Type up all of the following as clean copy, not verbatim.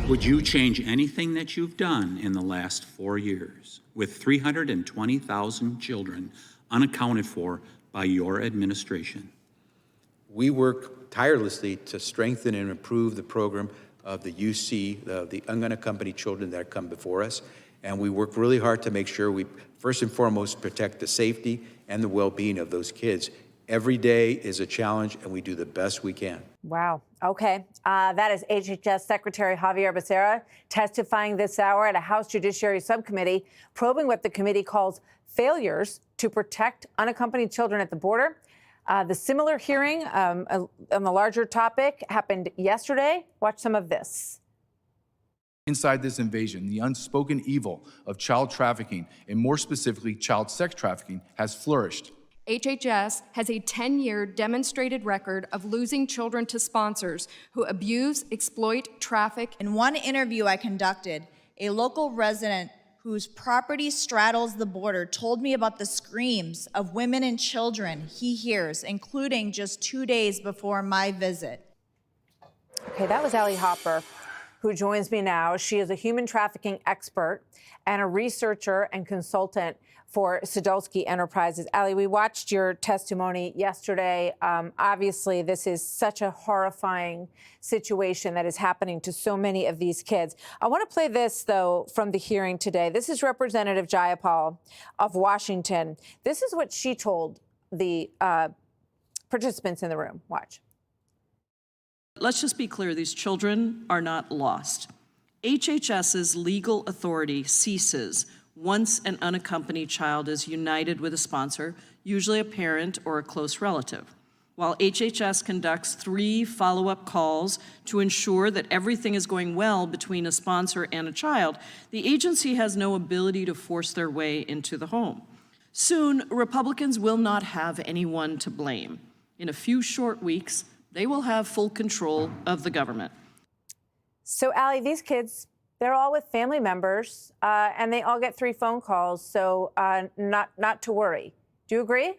Would you change anything that you've done in the last 4 years with 320,000 children unaccounted for by your administration? We work tirelessly to strengthen and improve the program of the UC, the unaccompanied children that come before us. And we work really hard to make sure we, first and foremost, protect the safety and the well-being of those kids. Every day is a challenge, and we do the best we can. Wow. Okay. That is HHS Secretary Javier Becerra testifying this hour at a House Judiciary Subcommittee probing what the committee calls failures to protect unaccompanied children at the border. The similar hearing on the larger topic happened yesterday. Watch some of this. Inside this invasion, the unspoken evil of child trafficking, and more specifically child sex trafficking, has flourished. HHS has a 10-year demonstrated record of losing children to sponsors who abuse, exploit, traffic. In one interview I conducted, a local resident whose property straddles the border told me about the screams of women and children he hears, including just 2 days before my visit. Okay, that was Allie Hopper, who joins me now. She is a human trafficking expert and a researcher and consultant for Sadolsky Enterprises. Allie, we watched your testimony yesterday. Obviously, this is such a horrifying situation that is happening to so many of these kids. I want to play this, though, from the hearing today. This is Representative Jayapal of Washington. This is what she told the participants in the room. Watch. Let's just be clear, these children are not lost. HHS's legal authority ceases once an unaccompanied child is united with a sponsor, usually a parent or a close relative. While HHS conducts 3 follow-up calls to ensure that everything is going well between a sponsor and a child, the agency has no ability to force their way into the home. Soon, Republicans will not have anyone to blame. In a few short weeks, they will have full control of the government. So, Allie, these kids, they're all with family members, and they all get 3 phone calls, so not to worry. Do you agree?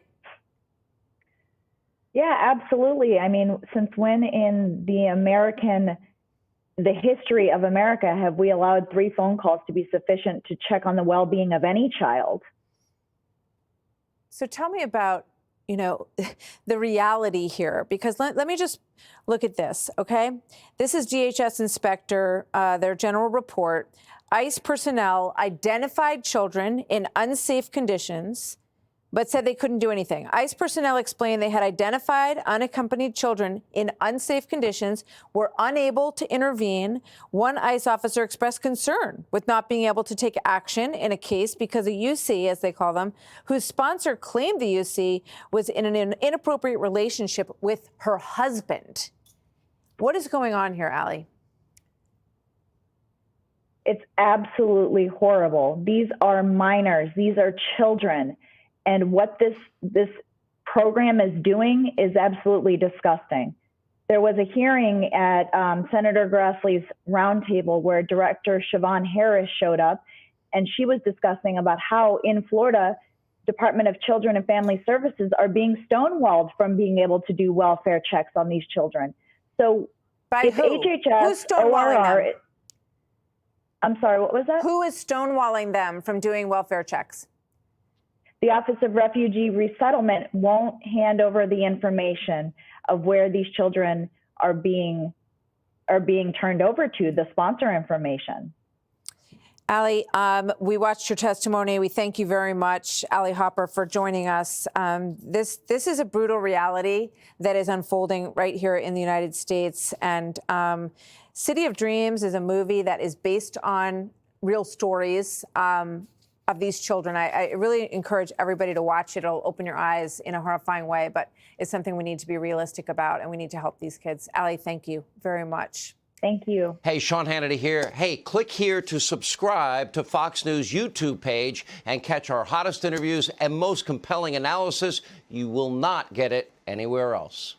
Yeah, absolutely. I mean, since when in the history of America have we allowed 3 phone calls to be sufficient to check on the well-being of any child? So tell me about, the reality here, because let me just look at this, okay? This is DHS Inspector, their general report. ICE personnel identified children in unsafe conditions, but said they couldn't do anything. ICE personnel explained they had identified unaccompanied children in unsafe conditions, were unable to intervene. One ICE officer expressed concern with not being able to take action in a case because a UC, as they call them, whose sponsor claimed the UC was in an inappropriate relationship with her husband. What is going on here, Allie? It's absolutely horrible. These are minors. These are children. And what this program is doing is absolutely disgusting. There was a hearing at Senator Grassley's roundtable where Director Siobhan Harris showed up, and she was discussing about how in Florida, Department of Children and Family Services are being stonewalled from being able to do welfare checks on these children. So by if who? HHS, Who's stonewalling them? I'm sorry, what was that? Who is stonewalling them from doing welfare checks? The Office of Refugee Resettlement won't hand over the information of where these children are being turned over to, the sponsor information. Allie, we watched your testimony. We thank you very much, Allie Hopper, for joining us. This is a brutal reality that is unfolding right here in the United States. And City of Dreams is a movie that is based on real stories of these children. I really encourage everybody to watch it. It'll open your eyes in a horrifying way, but it's something we need to be realistic about, and we need to help these kids. Allie, thank you very much. Thank you. Hey, Sean Hannity here. Hey, click here to subscribe to Fox News YouTube page and catch our hottest interviews and most compelling analysis. You will not get it anywhere else.